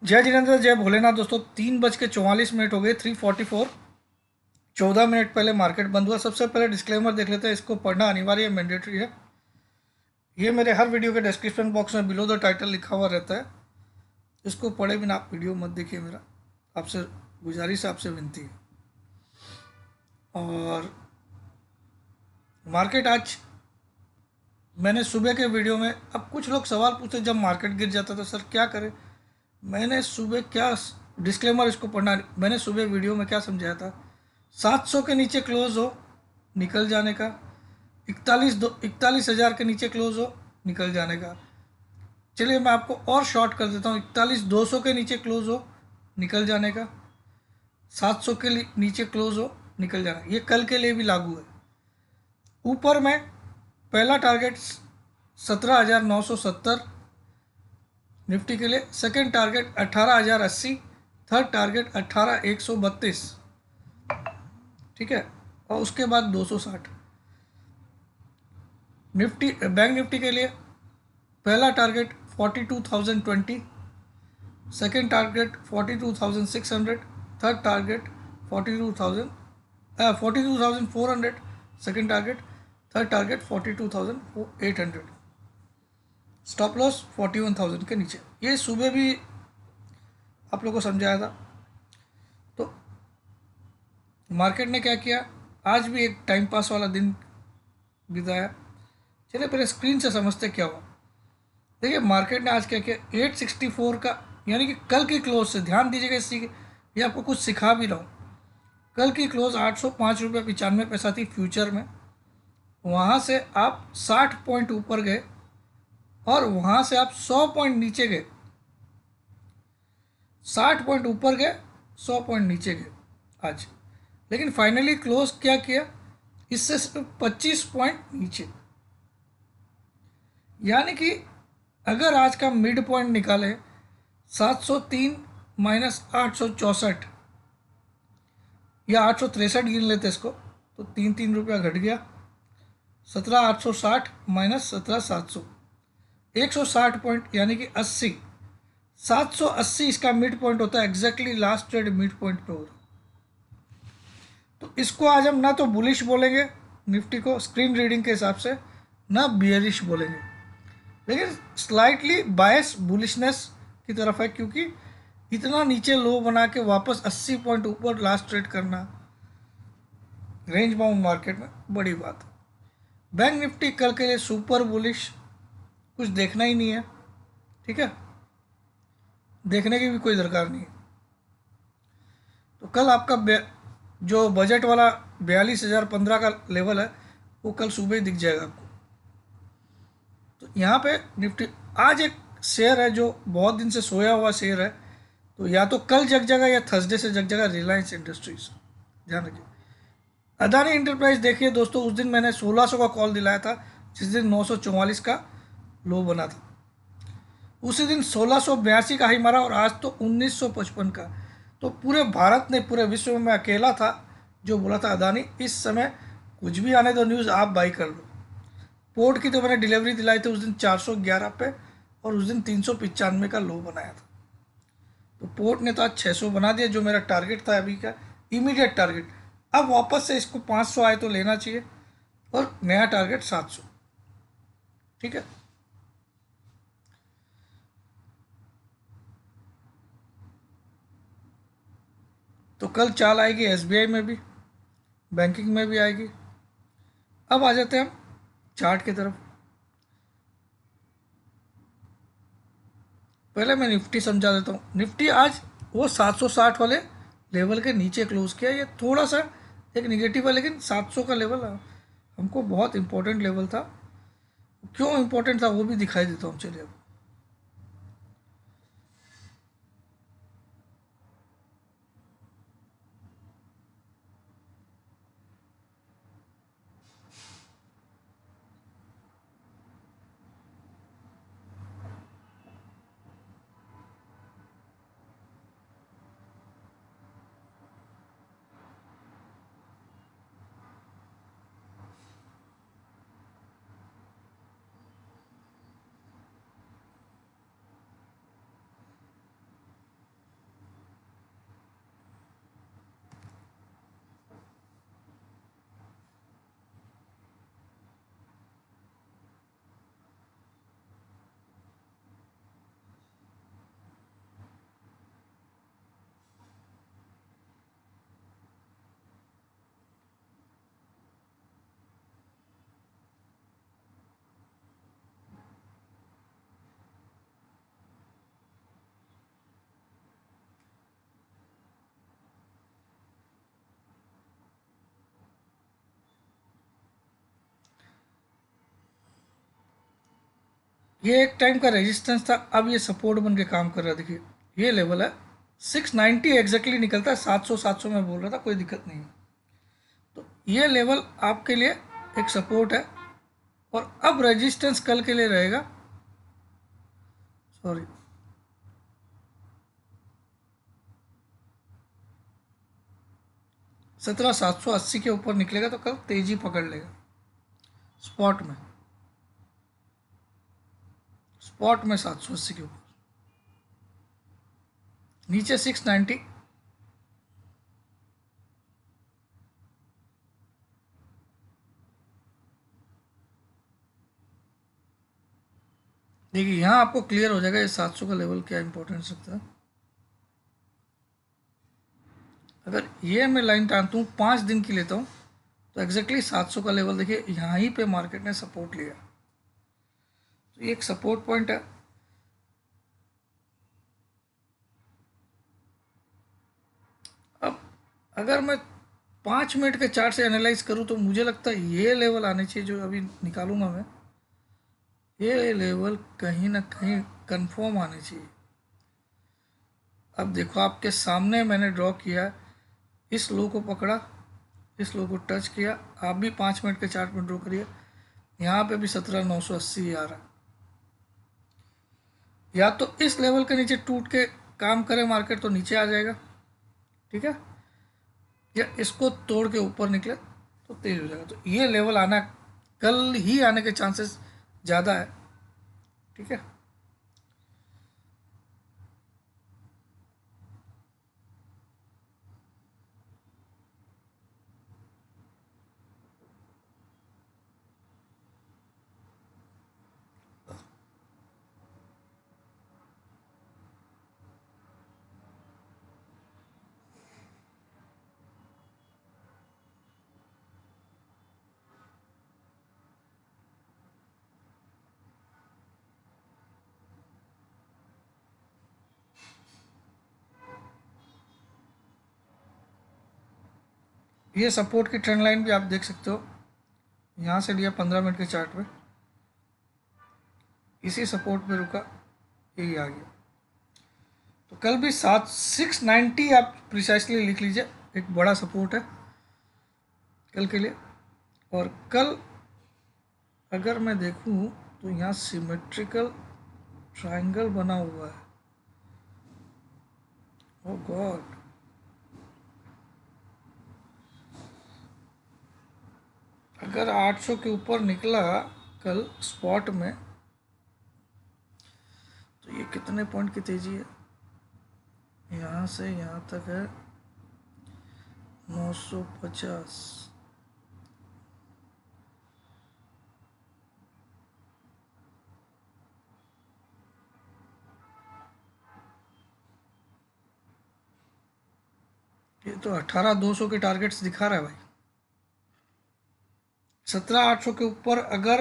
जय जिनेंद्र, जय भोलेनाथ। दोस्तों 3:44 हो गए, 3:44। 14 मिनट पहले मार्केट बंद हुआ। सबसे पहले डिस्क्लेमर देख लेते हैं, इसको पढ़ना अनिवार्य है, मैंडेटरी है। ये मेरे हर वीडियो के डिस्क्रिप्शन बॉक्स में बिलो द टाइटल लिखा हुआ रहता है। इसको पढ़े बिना आप वीडियो मत देखिए, मेरा आपसे गुजारिश है, आपसे विनती है। और मार्केट आज, मैंने सुबह के वीडियो में, अब कुछ लोग सवाल पूछते जब मार्केट गिर जाता था सर क्या करें। मैंने सुबह क्या, डिस्क्लेमर इसको पढ़ना, मैंने सुबह वीडियो में क्या समझाया था। 700 के नीचे क्लोज हो, निकल जाने का। 41,000 के नीचे क्लोज हो, निकल जाने का। चलिए मैं आपको और शॉर्ट कर देता हूँ। 41,200 के नीचे क्लोज हो, निकल जाने का। 700 के नीचे क्लोज हो, निकल जाना। ये कल के लिए भी लागू है। ऊपर में पहला टारगेट 17,970 निफ्टी के लिए। Second target 18,080। Third target 18,132। ठीक है। और उसके बाद 260। निफ्टी, बैंक निफ्टी के लिए पहला target 42,020। Second target 42,600। Third target 42,400। Second target. Third target 42,800। Stop loss 41,000 के नीचे। ये सुबह भी आप लोगों को समझाया था। तो मार्केट ने क्या किया, आज भी एक टाइम पास वाला दिन बिताया। चलिए पहले स्क्रीन से समझते क्या हुआ। देखिए मार्केट ने आज क्या किया, 864 का, यानी कि कल की क्लोज से ध्यान दीजिएगा। इसी ये आपको कुछ सिखा भी रहा हूँ। कल की क्लोज 805 रुपये 95 पैसा थी फ्यूचर में। वहाँ से आप 60 पॉइंट ऊपर गए और वहाँ से आप 100 पॉइंट नीचे गए। 60 पॉइंट ऊपर गए, 100 पॉइंट नीचे गए आज। लेकिन फाइनली क्लोज क्या किया, इससे सिर्फ 25 पॉइंट नीचे। यानी कि अगर आज का मिड पॉइंट निकाले 703 माइनस 864, या 863 गिन लेते इसको, तो 3 रुपया घट गया। 17,860 माइनस 17,700, 160 पॉइंट, यानी कि 80। 780 इसका मिड पॉइंट होता है। Exactly last trade mid point पे हो रहा। तो इसको आज हम ना तो बुलिश बोलेंगे निफ्टी को स्क्रीन रीडिंग के हिसाब से, ना बियरिश बोलेंगे, लेकिन स्लाइटली बायस बुलिशनेस की तरफ है। क्योंकि इतना नीचे लो बना के वापस 80 पॉइंट ऊपर लास्ट ट्रेड करना रेंज बाउंड मार्केट में बड़ी बात है। बैंक निफ्टी कल के लिए सुपर बुलिश, कुछ देखना ही नहीं है। ठीक है, देखने की भी कोई दरकार नहीं है। तो कल आपका जो बजट वाला 42,015 का लेवल है, वो कल सुबह ही दिख जाएगा आपको। तो यहाँ पे निफ्टी, आज एक शेयर है जो बहुत दिन से सोया हुआ शेयर है। तो या तो कल जग जाएगा या थर्सडे से जग जाएगा। रिलायंस इंडस्ट्रीज, ध्यान रखिए। अदानी इंटरप्राइज देखिए दोस्तों, उस दिन मैंने 1600 का कॉल दिलाया था, जिस दिन 944 का लो बना था। उसी दिन 1682 का हाई मारा और आज तो 1955 का। तो पूरे भारत ने, पूरे विश्व में मैं अकेला था जो बोला था अदानी इस समय कुछ भी आने दो न्यूज़, आप बाई कर लो। पोर्ट की तो मैंने डिलीवरी दिलाई थी उस दिन 411 पे, और उस दिन 395 का लो बनाया था। तो पोर्ट ने तो आज 600 बना दिया, जो मेरा टारगेट था अभी का इमीडिएट टारगेट। अब वापस से इसको 500 आए तो लेना चाहिए, और नया टारगेट 700। ठीक है। तो कल चाल आएगी एसबीआई में भी, बैंकिंग में भी आएगी। अब आ जाते हैं हम चार्ट की तरफ। पहले मैं निफ्टी समझा देता हूँ। निफ्टी आज वो 760 वाले लेवल के नीचे क्लोज किया। ये थोड़ा सा एक निगेटिव है, लेकिन 700 का लेवल हमको बहुत इंपॉर्टेंट लेवल था। क्यों इंपॉर्टेंट था वो भी दिखाई देता हूँ, चलिए अब। ये एक टाइम का रेजिस्टेंस था, अब ये सपोर्ट बन के काम कर रहा है। देखिए ये लेवल है 690 एग्जैक्टली निकलता है, 700 में बोल रहा था, कोई दिक्कत नहीं है। तो ये लेवल आपके लिए एक सपोर्ट है। और अब रेजिस्टेंस कल के लिए रहेगा, सॉरी 17,780 के ऊपर निकलेगा तो कल तेजी पकड़ लेगा। स्पॉट में 780 के ऊपर, नीचे 690, देखिए यहाँ आपको क्लियर हो जाएगा ये 700 का लेवल क्या इंपॉर्टेंस रखता है। अगर ये मैं लाइन टानता हूँ 5 दिन की लेता हूँ तो एग्जैक्टली 700 का लेवल देखिए यहाँ ही पे मार्केट ने सपोर्ट लिया, तो ये एक सपोर्ट पॉइंट है। अब अगर मैं 5 मिनट के चार्ट से एनालाइज करूँ तो मुझे लगता है ये लेवल आने चाहिए जो अभी निकालूंगा मैं, ये लेवल कहीं ना कहीं कंफर्म आने चाहिए। अब देखो आपके सामने मैंने ड्रॉ किया, इस लो को पकड़ा, इस लो को टच किया, आप भी 5 मिनट के चार्ट में ड्रॉ करिए, यहाँ पे भी 17,980 आ रहा है। या तो इस लेवल के नीचे टूट के काम करे मार्केट तो नीचे आ जाएगा, ठीक है, या इसको तोड़ के ऊपर निकले तो तेज हो जाएगा। तो ये लेवल आना कल ही आने के चांसेस ज़्यादा है, ठीक है। ये सपोर्ट की ट्रेंड लाइन भी आप देख सकते हो, यहाँ से लिया 15 मिनट के चार्ट में, इसी सपोर्ट पे रुका, यही आ गया। तो कल भी 690 आप प्रिसाइसली लिख लीजिए, एक बड़ा सपोर्ट है कल के लिए। और कल अगर मैं देखूं तो यहाँ सिमेट्रिकल ट्रायंगल बना हुआ है, ओह गॉड, अगर 800 के ऊपर निकला कल स्पॉट में तो ये कितने पॉइंट की तेजी है, यहाँ से यहाँ तक है 950, ये तो 18,200 के टारगेट्स दिखा रहा है भाई। 17,800 के ऊपर अगर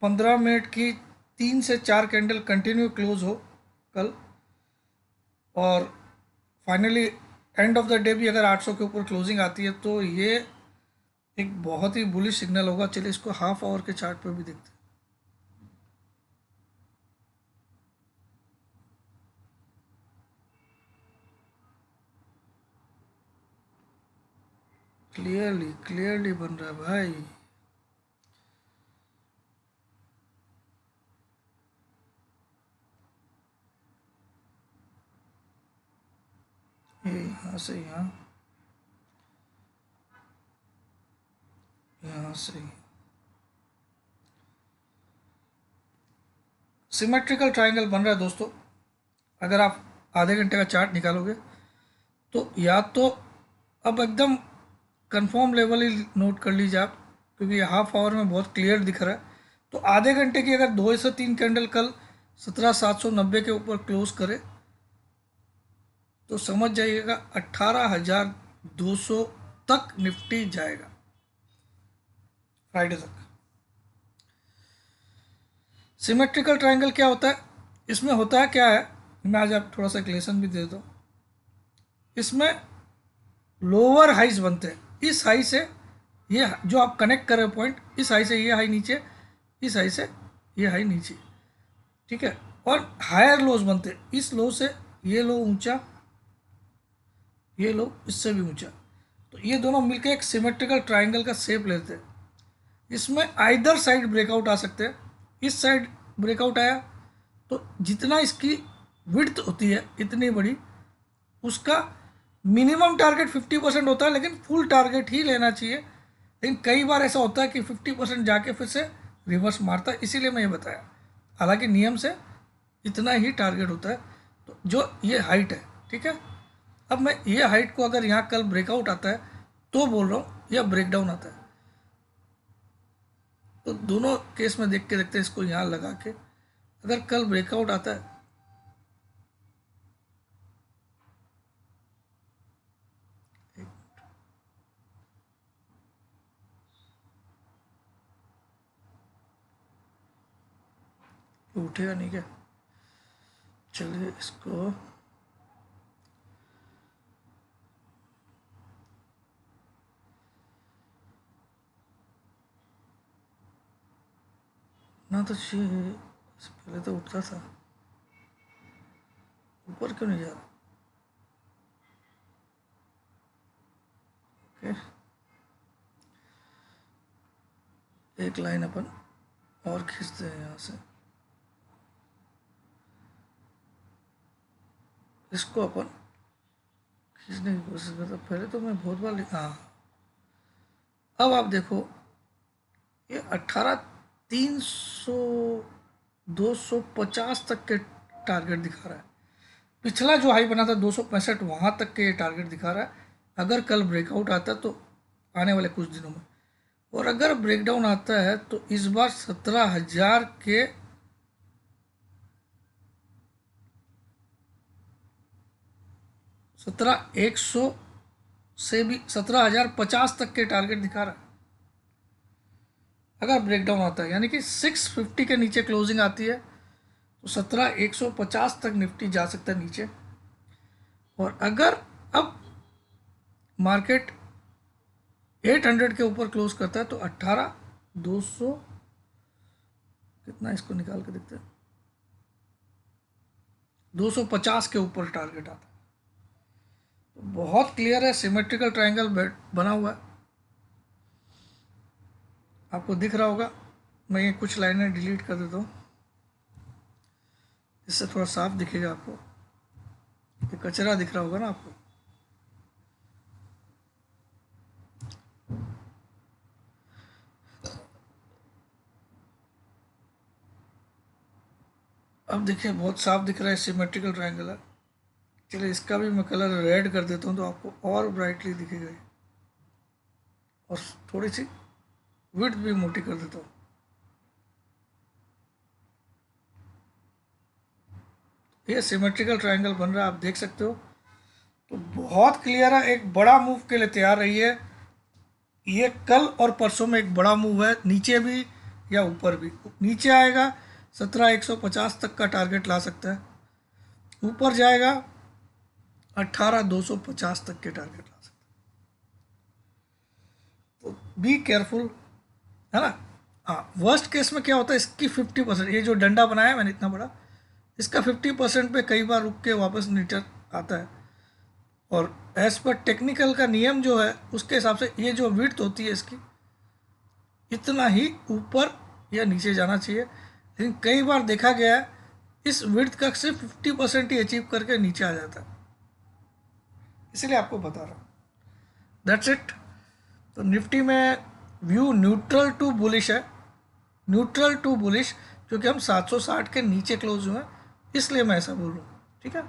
15 मिनट की 3 से 4 कैंडल कंटिन्यू क्लोज हो कल, और finally end of the day भी अगर 800 के ऊपर क्लोजिंग आती है तो ये एक बहुत ही बुलिश सिग्नल होगा। चलिए इसको हाफ आवर के चार्ट पे भी देखते हैं। क्लियरली क्लियरली बन रहा है भाई, ये यहाँ से यहाँ, यहाँ से सिमेट्रिकल ट्रायंगल बन रहा है दोस्तों। अगर आप आधे घंटे का चार्ट निकालोगे तो या तो अब एकदम कंफर्म लेवल ही नोट कर लीजिए आप, क्योंकि ये हाफ आवर में बहुत क्लियर दिख रहा है। तो आधे घंटे की अगर 2 से 3 कैंडल कल 17,790 के ऊपर क्लोज करे तो समझ जाइएगा 18,200 तक निफ्टी जाएगा फ्राइडे तक। सिमेट्रिकल ट्रायंगल क्या होता है, इसमें होता है क्या है, मैं आज आप थोड़ा सा क्लेशन भी दे दो। इसमें लोअर हाइज बनते हैं, इस हाई से ये जो आप कनेक्ट कर रहे हो पॉइंट, इस हाई से ये हाई नीचे, इस हाई से ये हाई नीचे, ठीक है, और हायर लोज बनते हैं। इस लो से ये लो ऊंचा, ये लो इससे भी ऊंचा, तो ये दोनों मिलकर एक सिमेट्रिकल ट्राइंगल का शेप लेते हैं। इसमें आइदर साइड ब्रेकआउट आ सकते हैं। इस साइड ब्रेकआउट आया तो जितना इसकी विड्थ होती है इतनी बड़ी, उसका मिनिमम टारगेट 50% होता है, लेकिन फुल टारगेट ही लेना चाहिए। लेकिन कई बार ऐसा होता है कि 50% जाके फिर से रिवर्स मारता है, इसीलिए मैं ये बताया। हालांकि नियम से इतना ही टारगेट होता है। तो जो ये हाइट है, ठीक है, अब मैं ये हाइट को अगर यहाँ कल ब्रेकआउट आता है तो बोल रहा हूँ, या ब्रेकडाउन आता है, तो दोनों केस में देख के देखते हैं। इसको यहाँ लगा के अगर कल ब्रेकआउट आता है, तो उठेगा नहीं क्या? चलिए इसको ना, तो चाहिए पहले तो उठता था, ऊपर क्यों नहीं जा रहा? ओके, एक लाइन अपन और खींचते हैं यहाँ से, इसको अपन खींचने की कोशिश करता। पहले तो मैं बहुत बार हाँ, अब आप देखो ये 18,300 250 तक के टारगेट दिखा रहा है। पिछला जो हाई बना था 265, वहाँ तक के ये टारगेट दिखा रहा है। अगर कल ब्रेकआउट आता है तो आने वाले कुछ दिनों में, और अगर ब्रेकडाउन आता है तो इस बार 17,000 के 17,100 से भी 17,050 तक के टारगेट दिखा रहा है अगर ब्रेकडाउन आता है। यानी कि 650 के नीचे क्लोजिंग आती है तो 17,150 तक निफ्टी जा सकता है नीचे। और अगर अब मार्केट 800 के ऊपर क्लोज करता है तो 18,200 कितना, इसको निकाल के देखते हैं, 250 के ऊपर टारगेट आता है। तो बहुत क्लियर है, सिमेट्रिकल ट्रायंगल बना हुआ है, आपको दिख रहा होगा। मैं ये कुछ लाइनें डिलीट कर देता हूँ, इससे थोड़ा साफ दिखेगा आपको। ये कचरा दिख रहा होगा ना आपको। अब देखिए बहुत साफ दिख रहा है, सिमेट्रिकल ट्रायंगल है। चलिए इसका भी मैं कलर रेड कर देता हूँ तो आपको और ब्राइटली दिखेगा ये। और थोड़ी सी विड्थ भी मोटी कर देता हूँ। ये सिमेट्रिकल ट्रायंगल बन रहा है, आप देख सकते हो। तो बहुत क्लियर है, एक बड़ा मूव के लिए तैयार रही है। ये कल और परसों में एक बड़ा मूव है, नीचे भी या ऊपर भी। नीचे आएगा 17,150 तक का टारगेट ला सकता है, ऊपर जाएगा 18,250 तक के टारगेट ला सकता है। तो बी केयरफुल, है ना। हाँ, वर्स्ट केस में क्या होता है, इसकी 50%, ये जो डंडा बनाया है मैंने इतना बड़ा, इसका 50% पे कई बार रुक के वापस नीचे आता है। और एज पर टेक्निकल का नियम जो है उसके हिसाब से ये जो विड्थ होती है इसकी, इतना ही ऊपर या नीचे जाना चाहिए। लेकिन कई बार देखा गया है इस विड्थ का सिर्फ 50% ही अचीव करके नीचे आ जाता है, इसलिए आपको बता रहा हूँ। That's it. तो निफ्टी में व्यू न्यूट्रल टू बुलिश है, न्यूट्रल टू बुलिश, क्योंकि हम 760 के नीचे क्लोज हुए हैं, इसलिए मैं ऐसा बोल रहा हूँ। ठीक है,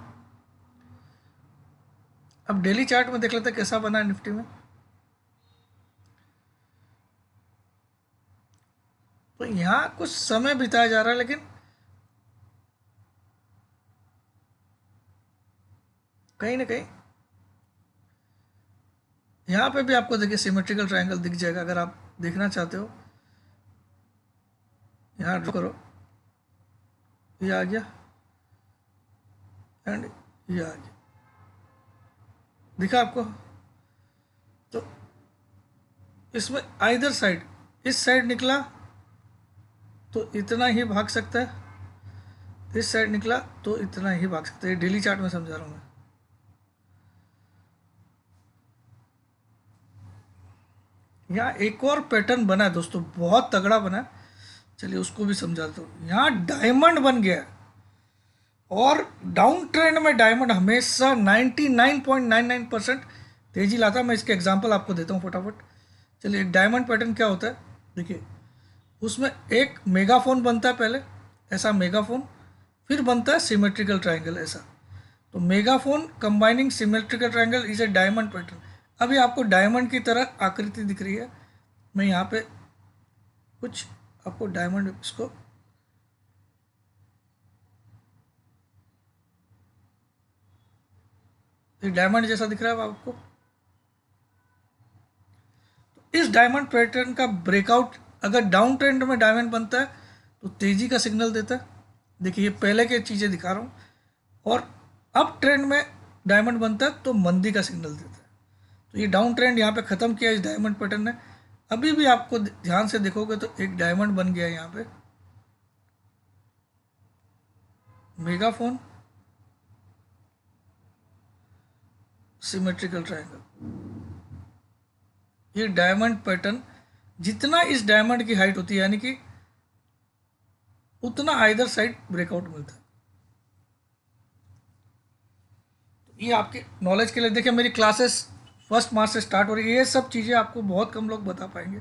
अब डेली चार्ट में देख लेते हैं कैसा बना है निफ्टी में। तो यहाँ कुछ समय बिताया जा रहा है, लेकिन कहीं ना कहीं यहाँ पे भी आपको देखिए सिमेट्रिकल ट्रायंगल दिख जाएगा। अगर आप देखना चाहते हो, यहाँ ड्रॉ करो, ये आ गया एंड ये आ गया, दिखा आपको। तो इसमें आइदर साइड, इस साइड निकला तो इतना ही भाग सकता है, इस साइड निकला तो इतना ही भाग सकते हैं। डेली चार्ट में समझा रहा हूँ मैं। यहाँ एक और पैटर्न बना है दोस्तों, बहुत तगड़ा बना है, चलिए उसको भी समझाता हूँ। यहाँ डायमंड बन गया है और डाउन ट्रेंड में डायमंड हमेशा 99.99% तेजी लाता है। मैं इसके एग्जांपल आपको देता हूँ फटाफट। चलिए, एक डायमंड पैटर्न क्या होता है देखिए, उसमें एक मेगाफोन बनता है पहले, ऐसा मेगाफोन, फिर बनता है सिमेट्रिकल ट्रायंगल ऐसा। तो megaphone combining symmetrical triangle is a diamond pattern. अभी आपको डायमंड की तरह आकृति दिख रही है। मैं यहाँ पे कुछ आपको डायमंड इसको डायमंड जैसा दिख रहा है आपको। तो इस डायमंड पैटर्न का ब्रेकआउट अगर डाउन ट्रेंड में डायमंड बनता है तो तेजी का सिग्नल देता है। देखिए, ये पहले की चीज़ें दिखा रहा हूँ। और अप ट्रेंड में डायमंड बनता है तो मंदी का सिग्नल देता है। तो ये डाउन ट्रेंड यहाँ पे ख़त्म किया इस डायमंड पैटर्न ने। अभी भी आपको ध्यान से देखोगे तो एक डायमंड बन गया है यहाँ पे, मेगाफोन सिमेट्रिकल ट्रायंगल। ये डायमंड पैटर्न, जितना इस डायमंड की हाइट होती है यानी कि उतना आइदर साइड ब्रेकआउट मिलता है। तो ये आपके नॉलेज के लिए। देखिए, मेरी क्लासेस 1 मार्च से स्टार्ट हो रही है। ये सब चीज़ें आपको बहुत कम लोग बता पाएंगे।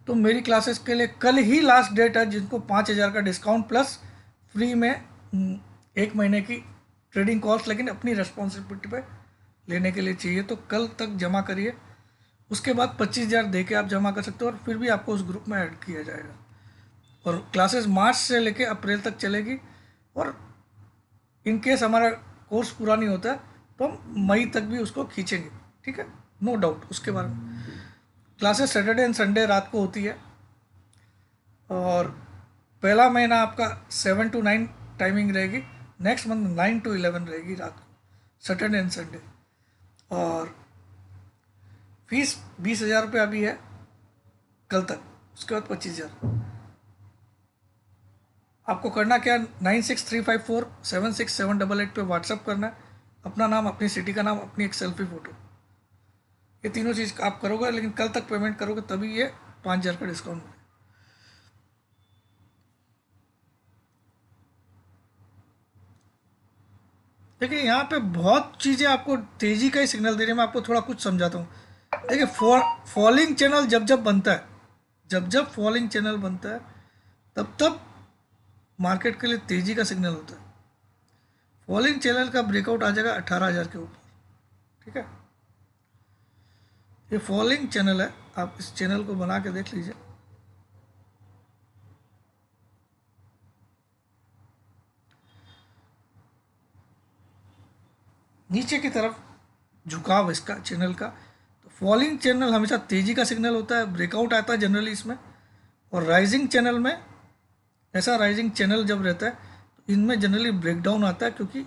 तो मेरी क्लासेस के लिए कल ही लास्ट डेट है, जिनको 5,000 का डिस्काउंट प्लस फ्री में 1 महीने की ट्रेडिंग कॉल्स, लेकिन अपनी रिस्पॉन्सिबिलिटी पे लेने के लिए चाहिए। तो कल तक जमा करिए, उसके बाद 25,000 दे के आप जमा कर सकते हो और फिर भी आपको उस ग्रुप में ऐड किया जाएगा। और क्लासेस मार्च से लेके अप्रैल तक चलेगी। और इन केस हमारा कोर्स पूरा नहीं होता तो हम मई तक भी उसको खींचेंगे, ठीक है, नो डाउट उसके बारे में। क्लासेस सैटरडे एंड संडे रात को होती है और पहला महीना आपका 7 to 9 टाइमिंग रहेगी। नेक्स्ट मंथ 9 to 11 रहेगी रात को, सैटरडे एंड संडे। और फीस 20,000 रुपये अभी है कल तक, उसके बाद 25,000। आपको करना क्या, 9635476788 पे व्हाट्सअप करना है, अपना नाम, अपनी सिटी का नाम, अपनी एक सेल्फी फ़ोटो। ये तीनों चीज़ आप करोगे, लेकिन कल तक पेमेंट करोगे तभी ये 5,000 का डिस्काउंट मिलेगा। देखिए, यहाँ पे बहुत चीज़ें आपको तेज़ी का ही सिग्नल दे रही है। मैं आपको थोड़ा कुछ समझाता हूँ। देखिए, फॉलिंग चैनल जब जब बनता है, जब फॉलिंग चैनल बनता है तब तब मार्केट के लिए तेज़ी का सिग्नल होता है। फॉलिंग चैनल का ब्रेकआउट आ जाएगा 18,000 के ऊपर, ठीक है। ये फॉलिंग चैनल है, आप इस चैनल को बना के देख लीजिए। नीचे की तरफ झुकाव इसका चैनल का। तो फॉलिंग चैनल हमेशा तेज़ी का सिग्नल होता है, ब्रेकआउट आता है जनरली इसमें। और राइजिंग चैनल में, ऐसा राइजिंग चैनल जब रहता है तो इनमें जनरली ब्रेकडाउन आता है, क्योंकि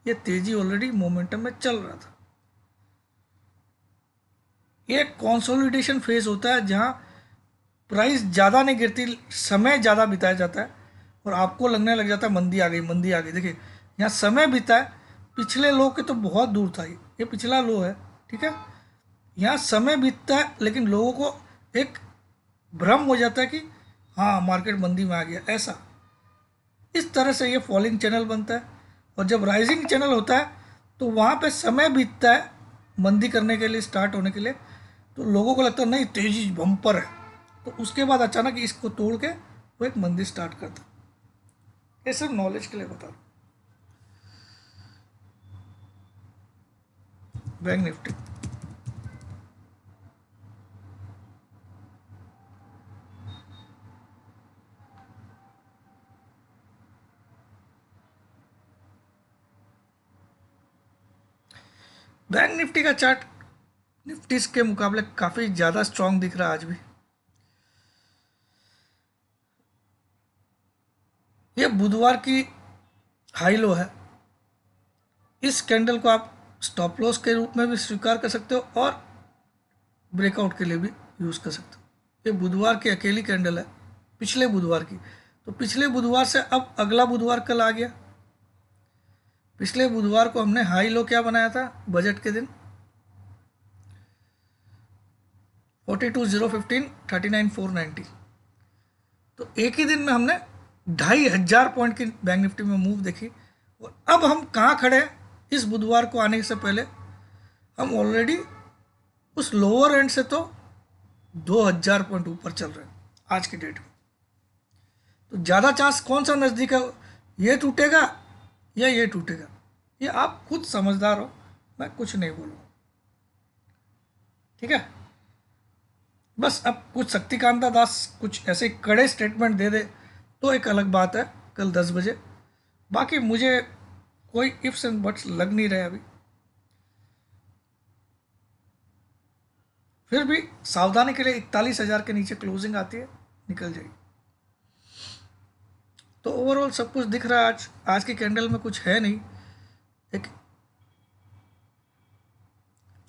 ये तेज़ी ऑलरेडी मोमेंटम में चल रहा था। ये कंसोलिडेशन फेज होता है जहाँ प्राइस ज़्यादा नहीं गिरती, समय ज़्यादा बिताया जाता है और आपको लगने लग जाता है मंदी आ गई, मंदी आ गई। देखिए, यहाँ समय बीता है, पिछले लो के तो बहुत दूर था, ये पिछला लो है, ठीक है। यहाँ समय बीतता है लेकिन लोगों को एक भ्रम हो जाता है कि हाँ मार्केट मंदी में आ गया, ऐसा। इस तरह से ये फॉलिंग चैनल बनता है। और जब राइजिंग चैनल होता है तो वहाँ पे समय बीतता है मंदी करने के लिए, स्टार्ट होने के लिए। तो लोगों को लगता है नहीं तेजी बम्पर है, तो उसके बाद अचानक इसको तोड़ के वो एक मंदी स्टार्ट करता है। ये सब नॉलेज के लिए बता रहा हूँ। बैंक निफ्टी, बैंक निफ्टी का चार्ट निफ्टी के मुकाबले काफ़ी ज़्यादा स्ट्रांग दिख रहा है आज भी। ये बुधवार की हाई लो है। इस कैंडल को आप स्टॉप लॉस के रूप में भी स्वीकार कर सकते हो और ब्रेकआउट के लिए भी यूज़ कर सकते हो। ये बुधवार की अकेली कैंडल है, पिछले बुधवार की। तो पिछले बुधवार से अब अगला बुधवार कल आ गया। पिछले बुधवार को हमने हाई लो क्या बनाया था बजट के दिन, 42,015, 39,490। तो एक ही दिन में हमने 2,500 पॉइंट की बैंक निफ्टी में मूव देखी। और अब हम कहाँ खड़े हैं, इस बुधवार को आने से पहले हम ऑलरेडी उस लोअर एंड से तो 2,000 पॉइंट ऊपर चल रहे हैं आज की डेट में। तो ज़्यादा चांस कौन सा नज़दीक है, ये टूटेगा या ये टूटेगा, ये आप खुद समझदार हो, मैं कुछ नहीं बोलूँगा। ठीक है, बस अब कुछ शक्तिकांता दास कुछ ऐसे कड़े स्टेटमेंट दे दे तो एक अलग बात है कल 10 बजे। बाकी मुझे कोई इफ्स एंड बट्स लग नहीं रहे अभी। फिर भी सावधानी के लिए 41,000 के नीचे क्लोजिंग आती है, निकल जाएगी। तो ओवरऑल सब कुछ दिख रहा है। आज की कैंडल में कुछ है नहीं, एक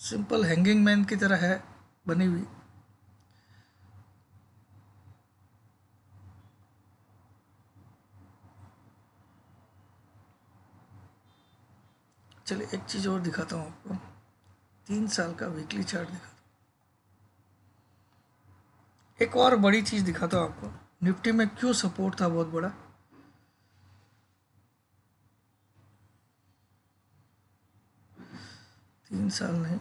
सिंपल हैंगिंग मैन की तरह है बनी हुई। चलिए एक चीज़ और दिखाता हूँ आपको, 3 साल का वीकली चार्ट दिखाता हूँ। एक और बड़ी चीज़ दिखाता हूँ आपको, निफ्टी में क्यों सपोर्ट था बहुत बड़ा। तीन साल नहीं,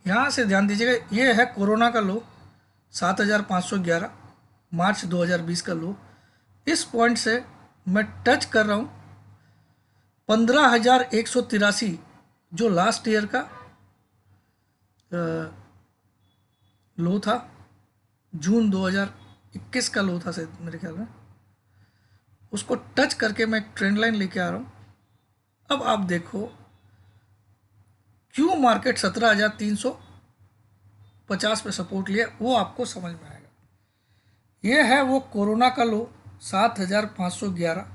यहाँ से ध्यान दीजिएगा, ये है कोरोना का लो 7,511, मार्च 2020 का लो। इस पॉइंट से मैं टच कर रहा हूँ 15,183, जो लास्ट ईयर का लो था, जून 2021 का लो था शायद मेरे ख्याल में। उसको टच करके मैं एक ट्रेंड लाइन लेके आ रहा हूँ। अब आप देखो क्यों मार्केट 17,350 पे सपोर्ट लिया, वो आपको समझ में आएगा। ये है वो कोरोना का लो 7,511,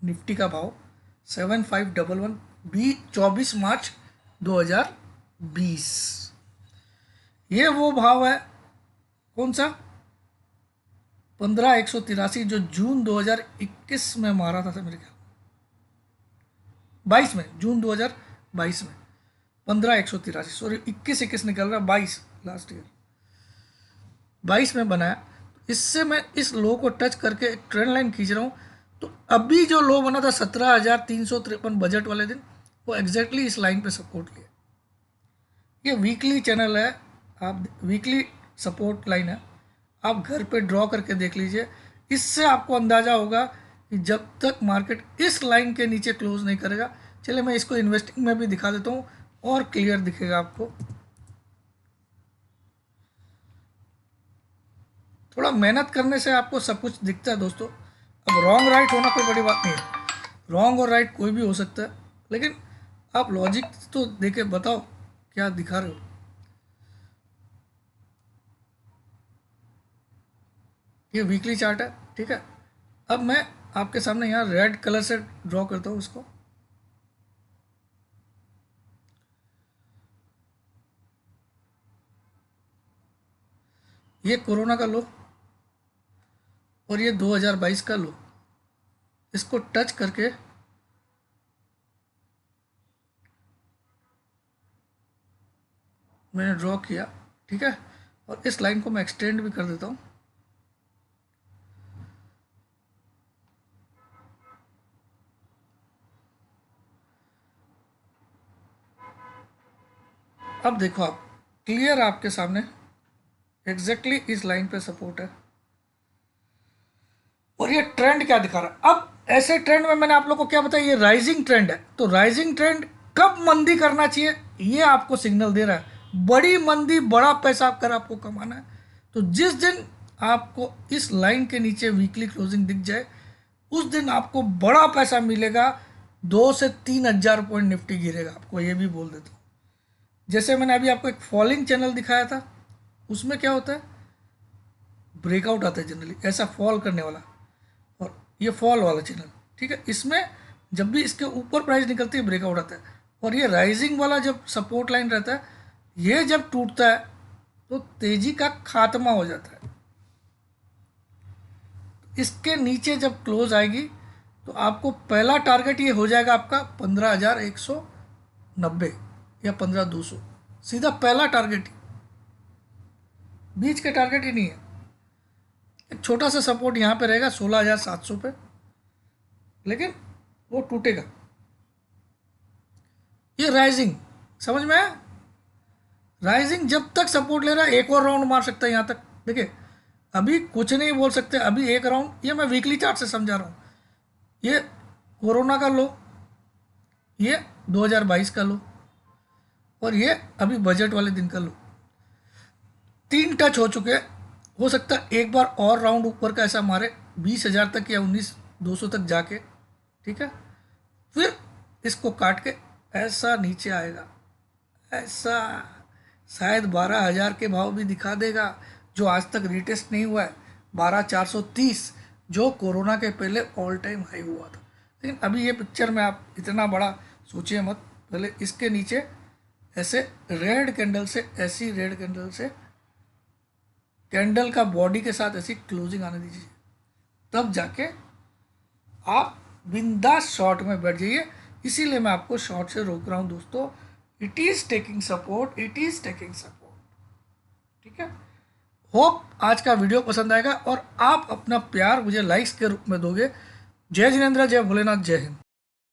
निफ्टी का भाव 7511, 24 मार्च 2020। ये वो भाव है कौन सा, 15,183, जो जून 2021 में मारा था मेरे ख्याल 22 में, जून 2022 में 15,183, सॉरी 21 निकल रहा, 22 लास्ट ईयर 22 में बनाया। इससे मैं इस लो को टच करके एक ट्रेंड लाइन खींच रहा हूँ। तो अभी जो लो बना था 17,353 बजट वाले दिन, वो एग्जैक्टली इस लाइन पे सपोर्ट लिया। ये वीकली चैनल है, आप वीकली सपोर्ट लाइन है, आप घर पे ड्रॉ करके देख लीजिए। इससे आपको अंदाज़ा होगा कि जब तक मार्केट इस लाइन के नीचे क्लोज नहीं करेगा। चलिए मैं इसको इन्वेस्टिंग में भी दिखा देता हूँ और क्लियर दिखेगा आपको। थोड़ा मेहनत करने से आपको सब कुछ दिखता है दोस्तों। अब रॉन्ग राइट होना कोई बड़ी बात नहीं है, रॉन्ग और राइट कोई भी हो सकता है, लेकिन आप लॉजिक तो देके बताओ क्या दिखा रहे हो। ये वीकली चार्ट है, ठीक है। अब मैं आपके सामने यहाँ रेड कलर से ड्रॉ करता हूँ उसको। ये कोरोना का लो और ये 2022 का लो, इसको टच करके मैंने ड्रॉ किया, ठीक है। और इस लाइन को मैं एक्सटेंड भी कर देता हूँ। अब देखो आप, क्लियर आपके सामने एग्जैक्टली इस लाइन पे सपोर्ट है और ये ट्रेंड क्या दिखा रहा है। अब ऐसे ट्रेंड में मैंने आप लोगों को क्या बताया, ये राइजिंग ट्रेंड है। तो राइजिंग ट्रेंड कब मंदी करना चाहिए, ये आपको सिग्नल दे रहा है। बड़ी मंदी, बड़ा पैसा अगर आपको कमाना है, तो जिस दिन आपको इस लाइन के नीचे वीकली क्लोजिंग दिख जाए, उस दिन आपको बड़ा पैसा मिलेगा। 2 से 3 हजार पॉइंट निफ्टी गिरेगा, आपको ये भी बोल देता हूँ। जैसे मैंने अभी आपको एक फॉलिंग चैनल दिखाया था, उसमें क्या होता है, ब्रेकआउट आता है जनरली ऐसा फॉल करने वाला, और ये फॉल वाला चैनल, ठीक है। इसमें जब भी इसके ऊपर प्राइस निकलती है ब्रेकआउट आता है। और ये राइजिंग वाला जब सपोर्ट लाइन रहता है, ये जब टूटता है तो तेजी का खात्मा हो जाता है। इसके नीचे जब क्लोज आएगी तो आपको पहला टारगेट ये हो जाएगा आपका 15,190 या 15,200, सीधा पहला टारगेट ही, बीच के टारगेट ही नहीं है। एक छोटा सा सपोर्ट यहाँ पे रहेगा 16,700 पे, लेकिन वो टूटेगा। ये राइजिंग, समझ में आया? राइजिंग जब तक सपोर्ट ले रहा है, एक और राउंड मार सकता है यहाँ तक। देखिए अभी कुछ नहीं बोल सकते, अभी एक राउंड, ये मैं वीकली चार्ट से समझा रहा हूँ। ये कोरोना का लो, ये 2022 का लो, और ये अभी बजट वाले दिन का लो। 3 टच हो चुके हैं। हो सकता है एक बार और राउंड ऊपर का ऐसा मारे 20,000 तक या 19,200 तक जाके, ठीक है, फिर इसको काट के ऐसा नीचे आएगा, ऐसा शायद 12,000 के भाव भी दिखा देगा, जो आज तक रिटेस्ट नहीं हुआ है, 12,430, जो कोरोना के पहले ऑल टाइम हाई हुआ था। लेकिन अभी ये पिक्चर में आप इतना बड़ा सोचिए मत, पहले इसके नीचे ऐसे रेड कैंडल से, ऐसी रेड कैंडल से, कैंडल का बॉडी के साथ ऐसी क्लोजिंग आने दीजिए, तब जाके आप बिंदास शॉर्ट में बैठ जाइए। इसीलिए मैं आपको शॉर्ट से रोक रहा हूँ दोस्तों। It is taking support, it is taking support, ठीक है। होप आज का वीडियो पसंद आएगा और आप अपना प्यार मुझे लाइक्स के रूप में दोगे। जय जिनेंद्र, जय भोलेनाथ, जय हिंद।